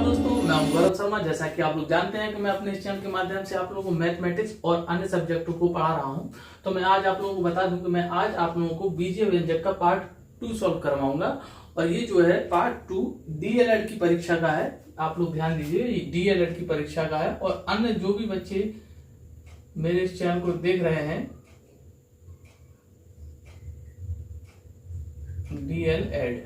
दोस्तों, मैं हूं गौरव शर्मा। जैसा कि आप लोग जानते हैं कि मैं अपने इस चैनल के माध्यम से आप लोगों को मैथमेटिक्स और अन्य सब्जेक्टों को पढ़ा रहा हूं। तो मैं आज आप लोगों को बता दूं कि मैं आज आप लोगों को बीजीय व्यंजक का पार्ट 2 सॉल्व करवाऊंगा। और ये जो है पार्ट 2 डीएलएड की परीक्षा का है। आप लोग ध्यान दीजिए, ये डीएलएड की परीक्षा का है। और अन्य जो भी बच्चे मेरे इस चैनल को देख रहे हैं डीएलएड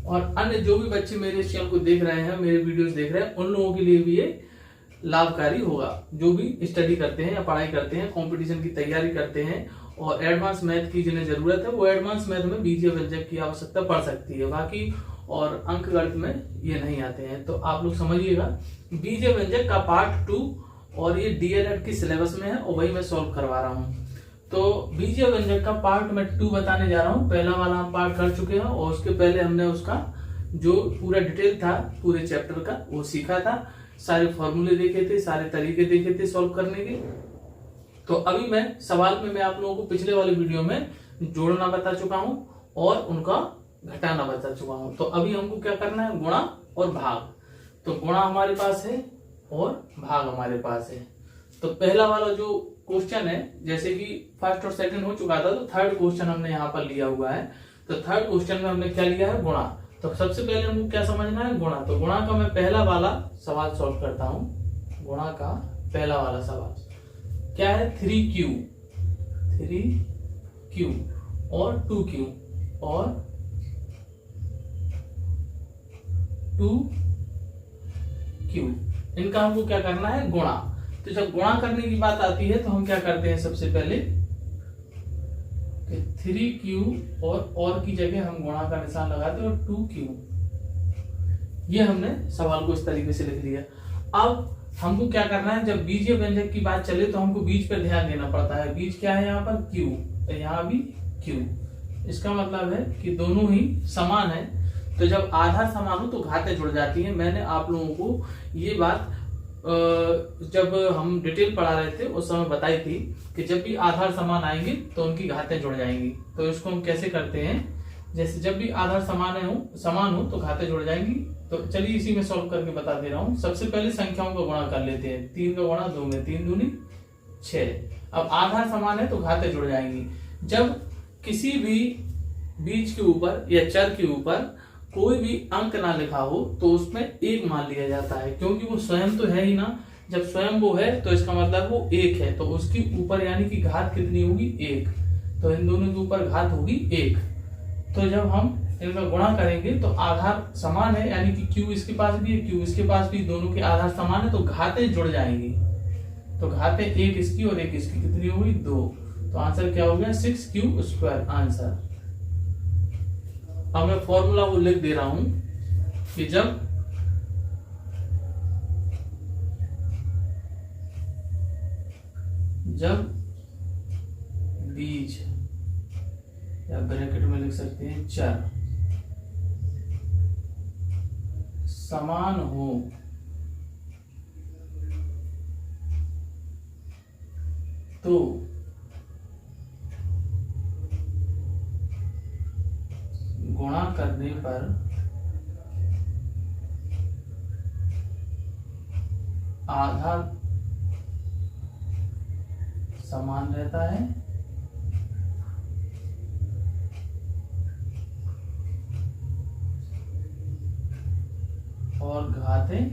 और अन्य जो भी बच्चे मेरे इस चैनल को देख रहे हैं, मेरे वीडियोस देख रहे हैं, उन लोगों के लिए भी ये लाभकारी होगा। जो भी स्टडी करते हैं या पढ़ाई करते हैं, कंपटीशन की तैयारी करते हैं और एडवांस मैथ की जिन्हें जरूरत है, वो एडवांस मैथ में बीजीय व्यंजक की आवश्यकता पड़ सकती है। बाकी और अंकगणित में ये नहीं आते हैं। तो आप लोग समझिएगा, बीजीय व्यंजक का पार्ट 2 और ये डीएलएड की सिलेबस में है और वही मैं सॉल्व करवा रहा हूँ। तो बीजीय व्यंजक का पार्ट मैं 2 बताने जा रहा हूँ। पहला वाला हम पार्ट कर चुके हैं और उसके पहले हमने उसका जो पूरा डिटेल था पूरे चैप्टर का वो सीखा था। सारे फॉर्मूले देखे थे, सारे तरीके देखे थे सॉल्व करने के। तो अभी मैं सवाल में मैं आप लोगों को पिछले वाले वीडियो में जोड़ना बता चुका हूँ और उनका घटाना बता चुका हूँ। तो अभी हमको क्या करना है, गुणा और भाग। तो गुणा हमारे पास है और भाग हमारे पास है। तो पहला वाला जो क्वेश्चन है, जैसे कि फर्स्ट और सेकंड हो चुका था, तो थर्ड क्वेश्चन हमने यहाँ पर लिया हुआ है। तो थर्ड क्वेश्चन में हमने क्या लिया है, गुणा। तो सबसे पहले हमको क्या समझना है, गुणा। तो गुणा का मैं पहला वाला सवाल सॉल्व करता हूँ। गुणा का पहला वाला सवाल क्या है, 3q और 2q और 2q, इनका हमको क्या करना है, गुणा। तो जब गुणा करने की बात आती है तो हम क्या करते हैं, सबसे पहले 3q और की जगह हम गुणा का निशान लगाते हैं और 2q। ये हमने सवाल को इस तरीके से लिख दिया। अब हमको क्या करना है, जब बीजीय व्यंजक की बात चले तो हमको बीज पर ध्यान देना पड़ता है। बीज क्या है यहाँ पर, q, तो यहाँ भी q। इसका मतलब है कि दोनों ही समान है। तो जब आधार समान हो तो घातें जुड़ जाती हैं। मैंने आप लोगों को ये बात जब हम डिटेल पढ़ा रहे थे उस समय बताई थी कि जब भी आधार समान आएंगे तो उनकी घातें जुड़ जाएंगी। तो इसको हम कैसे करते हैं, जैसे जब भी आधार समान हो तो घातें जुड़ जाएंगी। तो चलिए इसी में सॉल्व करके बता दे रहा हूँ। सबसे पहले संख्याओं का गुणा कर लेते हैं। 3 का गुणा 2 में, 3 दूनी 6। अब आधार समान है तो घातें जुड़ जाएंगी। जब किसी भी बीज के ऊपर या चर के ऊपर कोई भी अंक ना लिखा हो तो उसमें 1 मान लिया जाता है, क्योंकि वो स्वयं तो है ही ना। जब स्वयं वो है तो इसका मतलब वो 1 है, तो उसके ऊपर यानी कि घात कितनी होगी, 1। तो इन दोनों के ऊपर घात होगी 1। तो जब हम इनका गुणा करेंगे तो आधार समान है, यानी कि q इसके पास भी है, q इसके पास भी, दोनों के आधार समान है तो घातें जुड़ जाएंगी। तो घातें 1 इसकी और 1 इसकी कितनी होगी, 2। तो आंसर क्या हो गया, 6q² आंसर। अब मैं फॉर्मूला वो लिख दे रहा हूं कि जब बीज या ब्रैकेट में लिख सकते हैं चर समान हो तो गुणा करने पर आधार समान रहता है और घातें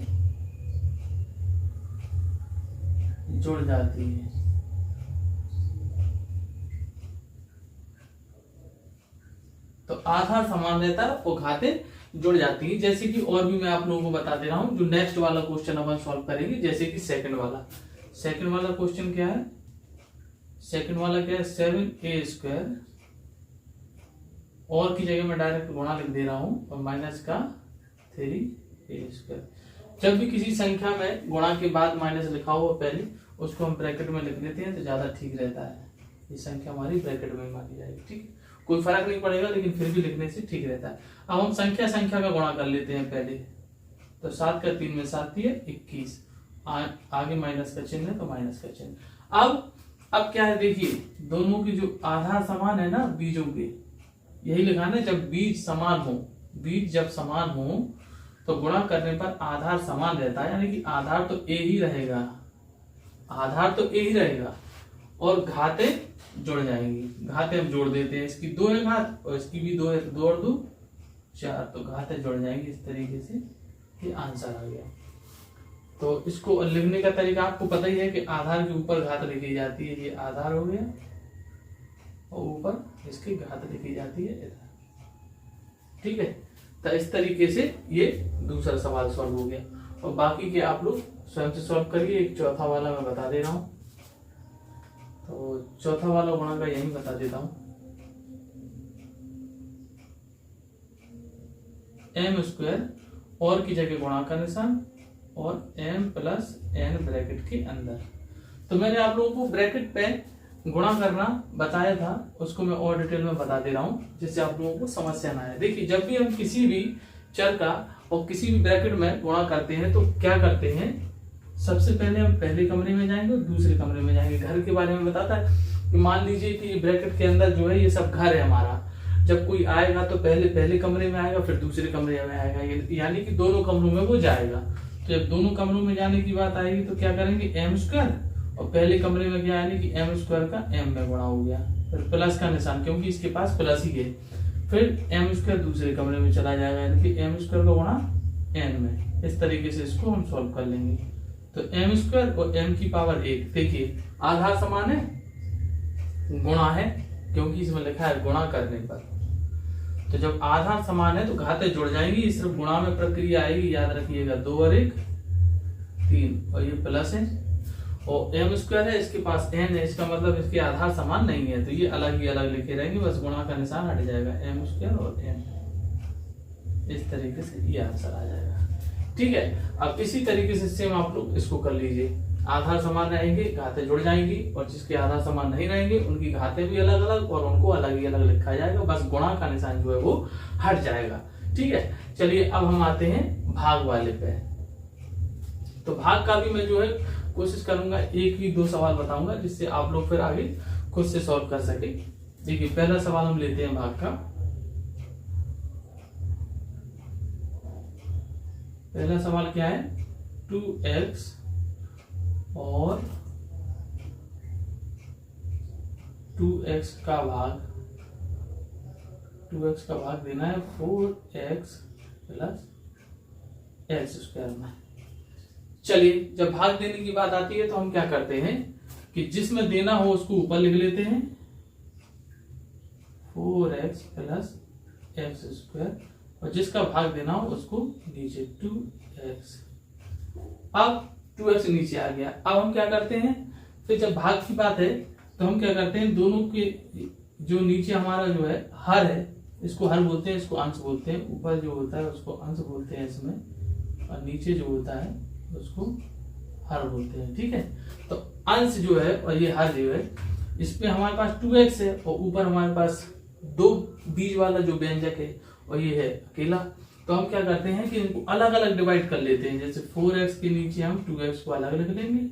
जुड़ जाती है। तो आधार समान रहता है और घातें जुड़ जाती है। जैसे कि और भी मैं आप लोगों को बता दे रहा हूं, जो नेक्स्ट वाला क्वेश्चन अपन सॉल्व करेंगे। जैसे कि सेकंड वाला क्वेश्चन क्या है, सेकंड वाला क्या है, 7a² और की जगह मैं डायरेक्ट गुणा लिख दे रहा हूं और माइनस का 3a²। जब भी किसी संख्या में गुणा के बाद माइनस लिखा हो पहले, उसको हम ब्रैकेट में लिख लेते हैं तो ज्यादा ठीक रहता है। ये संख्या हमारी ब्रैकेट में मानी जाएगी, ठीक, कोई फर्क नहीं पड़ेगा, लेकिन फिर भी लिखने से ठीक रहता है। अब हम संख्या का गुणा कर लेते हैं पहले। तो 7 का 3 में 7 दिए 21, आगे माइनस का चिन्ह है तो माइनस का चिन्ह। अब क्या है, देखिए दोनों की जो आधार समान है ना बीजों के, यही लिखाना है। जब बीज समान हो, बीज जब समान हो तो गुणा करने पर आधार समान रहता है, यानी कि आधार तो ए ही रहेगा, आधार तो ए ही रहेगा और घातें जुड़ जाएंगी। घातें हम जोड़ देते हैं, इसकी 2 है घात और इसकी भी 2 है, 2 और 2 4, तो घातें जुड़ जाएंगी। इस तरीके से ये आंसर आ गया। तो इसको लिखने का तरीका आपको पता ही है कि आधार के ऊपर घात लिखी जाती है, ये आधार हो गया और ऊपर इसकी घात लिखी जाती है इधर, ठीक है। तो इस तरीके से ये दूसरा सवाल सॉल्व हो गया और बाकी के आप लोग स्वयं से सॉल्व करिए। एक चौथा वाला मैं बता दे रहा हूं, तो चौथा वाला गुणा का यही बता देता हूं। m स्क्वायर और की जगह गुणा का निशान और m प्लस n ब्रैकेट के अंदर। तो मैंने आप लोगों को ब्रैकेट पे गुणा करना बताया था, उसको मैं और डिटेल में बता दे रहा हूं जिससे आप लोगों को समस्या ना आए। देखिए, जब भी हम किसी भी चर का और किसी भी ब्रैकेट में गुणा करते हैं तो क्या करते हैं, सबसे पहले हम पहले कमरे में जाएंगे और दूसरे कमरे में जाएंगे। घर के बारे में बताता है कि मान लीजिए कि ब्रैकेट के अंदर जो है ये सब घर है हमारा, जब कोई आएगा तो पहले कमरे में आएगा फिर दूसरे कमरे में आएगा, यानी कि दोनों कमरों में वो जाएगा। तो जब दोनों कमरों में जाने की बात आएगी तो क्या करेंगे, m स्क्वायर और पहले कमरे में गया यानी कि m स्क्वायर का m में गुणा हो गया, फिर प्लस का निशान क्योंकि इसके पास प्लस ही है, फिर m स्क्वायर दूसरे कमरे में चला जाएगा यानी कि m स्क्वायर का गुणा n में। इस तरीके से इसको हम सॉल्व कर लेंगे। तो m स्क्वायर और m की पावर 1, देखिए आधार समान है, गुणा है क्योंकि इसमें लिखा है गुणा करने पर। तो जब आधार समान है तो घातें जुड़ जाएंगी, सिर्फ गुणा में प्रक्रिया आएगी, याद रखिएगा। 2 और 1 3 और ये प्लस है और m स्क्वायर है, इसके पास n है, इसका मतलब इसके आधार समान नहीं है तो ये अलग ही अलग लिखे रहेंगे, बस गुणा का निशान हट जाएगा, m स्क्वायर और n। इस तरीके से ये आंसर आ जाएगा, ठीक है। अब इसी तरीके से सेम आप लोग इसको कर लीजिए। आधार समान रहेंगे, घातें जुड़ जाएंगी और जिसके आधार समान नहीं रहेंगे उनकी घातें भी अलग अलग और उनको अलग ही अलग लिखा जाएगा, बस गुणा का निशान जो है वो हट जाएगा, ठीक है। चलिए अब हम आते हैं भाग वाले पे। तो भाग का भी मैं जो है कोशिश करूंगा, एक ही 2 सवाल बताऊंगा जिससे आप लोग फिर आगे खुद से सॉल्व कर सके। देखिए पहला सवाल हम लेते हैं भाग का। पहला सवाल क्या है, 2x और 2x का भाग, 2x का भाग देना है 4x प्लस x स्क्वायर में। चलिए जब भाग देने की बात आती है तो हम क्या करते हैं कि जिसमें देना हो उसको ऊपर लिख लेते हैं, 4x प्लस x स्क्वायर, और जिसका भाग देना हो उसको नीचे 2x। अब 2x नीचे आ गया। अब हम क्या करते हैं, फिर जब भाग की बात है तो हम क्या करते हैं, दोनों के जो नीचे हमारा जो है हर है, इसको हर बोलते हैं, इसको अंश बोलते हैं। ऊपर जो होता है उसको अंश बोलते हैं इसमें, और नीचे जो होता है उसको हर बोलते हैं, ठीक है। तो अंश जो है और ये हर जो है, इसमें हमारे पास 2x है और ऊपर हमारे पास 2 बीज वाला जो व्यंजक है और ये है अकेला। तो हम क्या करते हैं कि इनको अलग अलग डिवाइड कर लेते हैं। जैसे 4x के नीचे हम 2x को अलग लिख लेंगे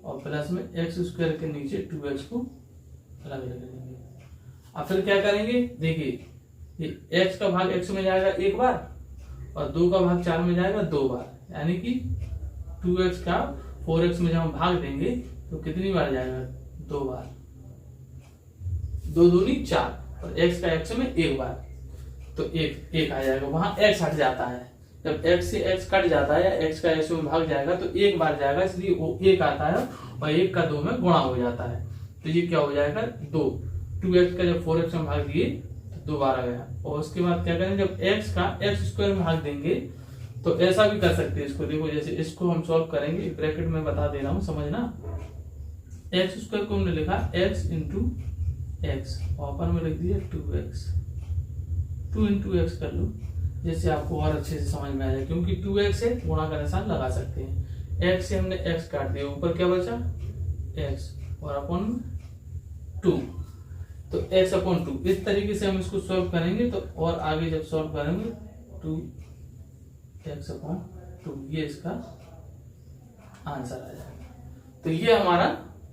और प्लस में x स्क्वायर के नीचे 2x को अलग लिख लेंगे। अब फिर क्या करेंगे, देखिए ये x का भाग x में जाएगा एक बार और 2 का भाग 4 में जाएगा 2 बार, यानी कि 2x का 4x में जब हम भाग देंगे तो कितनी बार जाएगा, 2 बार, 2 दूनी 4 और x का x में एक बार, तो एक आ जाएगा। वहां x हट जाता है, जब x से x कट जाता है या x का x में भाग जाएगा तो एक बार जाएगा, इसलिए वो 1 आता है और 1 का 2 में गुणा हो जाता है। तो ये क्या हो जाएगा, 2x का जब 4x में भाग दिए तो 2 बार आ गया। और उसके बाद क्या करेंगे, जब x का x स्क्वायर में भाग देंगे तो ऐसा भी कर सकते हैं इसको। देखो जैसे इसको हम सॉल्व करेंगे, ब्रैकेट में बता दे रहा हूं समझना। x स्क्वायर को हमने लिखा x इंटू एक्स, ऊपर में लिख दिया 2x, 2 इंटू एक्स कर लो जैसे आपको और अच्छे से समझ में आ जाए, क्योंकि 2x से गुणा का निशान लगा सकते हैं। x से हमने x काट दिया, ऊपर क्या बचा x और अपॉन 2, तो x अपॉन 2। इस तरीके से हम इसको सॉल्व करेंगे तो और आगे जब सॉल्व करेंगे 2x अपॉन 2, ये इसका आंसर आ जाएगा। तो ये हमारा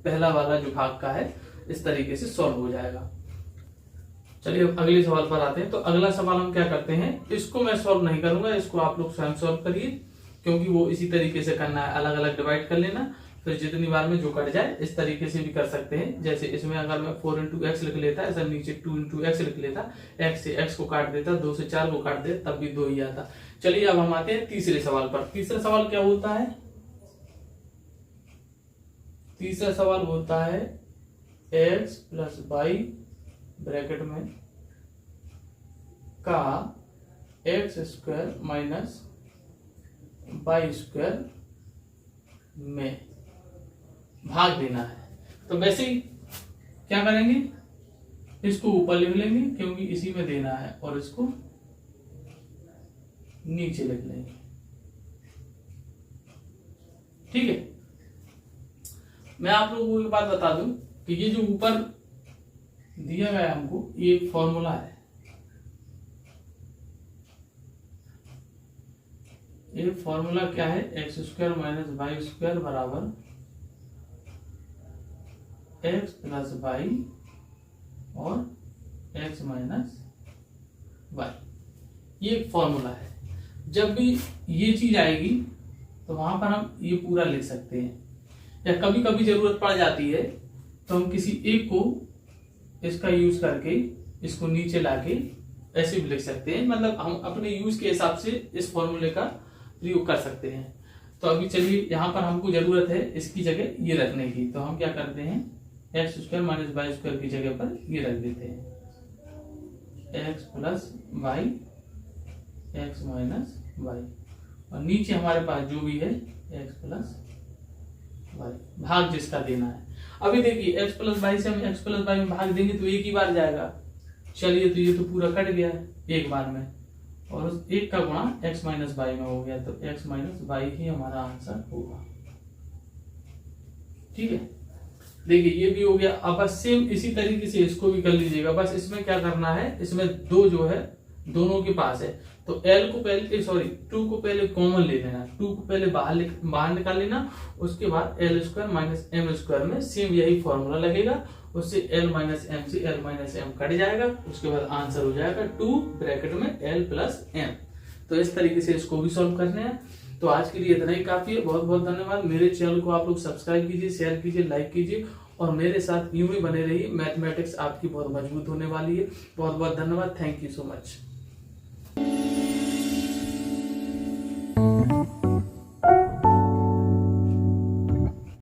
पहला वाला जो भाग का है इस तरीके से सॉल्व हो जाएगा। चलिए अब अगले सवाल पर आते हैं। तो अगला सवाल हम क्या करते हैं, इसको मैं सॉल्व नहीं करूंगा, इसको आप लोग स्वयं सॉल्व करिए, क्योंकि वो इसी तरीके से करना है, अलग अलग डिवाइड कर लेना, फिर जितनी बार में जो कट जाए इस तरीके से भी कर सकते हैं। जैसे इसमें अगर मैं 4 इंटू एक्स लिख लेता, ऐसा नीचे 2 इंटू एक्स लिख लेता, एक्स से एक्स को काट देता, 2 से 4 को काट दे, तब भी 2 ही आता। चलिए अब हम आते हैं तीसरे सवाल पर। तीसरा सवाल क्या होता है, तीसरा सवाल होता है एक्स प्लस वाई ब्रैकेट में का X square minus Y square में भाग देना है। तो वैसे ही क्या करेंगे, इसको ऊपर लिख लेंगे क्योंकि इसी में देना है, और इसको नीचे लिख लेंगे। ठीक है, मैं आप लोगों को एक बात बता दूं कि ये जो ऊपर दिया गया है हमको, ये एक फॉर्मूला है। ये फॉर्मूला क्या है, X square minus Y square बराबर एक्स प्लस वाई और एक्स माइनस वाई। ये एक फॉर्मूला है। जब भी ये चीज आएगी तो वहां पर हम ये पूरा लिख सकते हैं, या कभी कभी जरूरत पड़ जाती है तो हम किसी एक को इसका यूज करके इसको नीचे लाके ऐसे भी लिख सकते हैं। मतलब हम अपने यूज के हिसाब से इस फॉर्मूले का प्रयोग कर सकते हैं। तो अभी चलिए, यहाँ पर हमको जरूरत है इसकी जगह ये रखने की, तो हम क्या करते हैं, X square minus Y square की जगह पर ये रख देते हैं, X plus Y X minus Y, और नीचे हमारे पास जो भी है एक्स प्लस वाई, भाग जिसका देना है। अभी देखिए एक्स प्लस वाई से हम एक्स प्लस वाई में भाग देंगे तो एक ही बार जाएगा। चलिए, तो ये तो पूरा कट गया एक बार में, और उस एक का गुणा एक्स माइनस वाई में हो गया, तो एक्स माइनस वाई ही हमारा आंसर होगा। ठीक है, देखिए ये भी हो गया। अब बस सेम इसी तरीके से इसको भी कर लीजिएगा। बस इसमें क्या करना है, इसमें दो जो है दोनों के पास है, तो L को पहले टू को पहले कॉमन ले लेना, टू को पहले बाहर निकाल लेना, उसके बाद L square minus M square में सेम यही फॉर्मूला लगेगा, उससे L माइनस एम से L माइनस एम कट जाएगा, उसके बाद आंसर हो जाएगा 2 ब्रैकेट में L प्लस एम। तो इस तरीके से इसको भी सॉल्व करने हैं। तो आज के लिए इतना ही काफी है। बहुत बहुत धन्यवाद। मेरे चैनल को आप लोग सब्सक्राइब कीजिए, शेयर कीजिए, लाइक कीजिए, और मेरे साथ यूं ही बने रहिए। मैथमेटिक्स आपकी बहुत मजबूत होने वाली है। बहुत बहुत धन्यवाद। Thank you so much.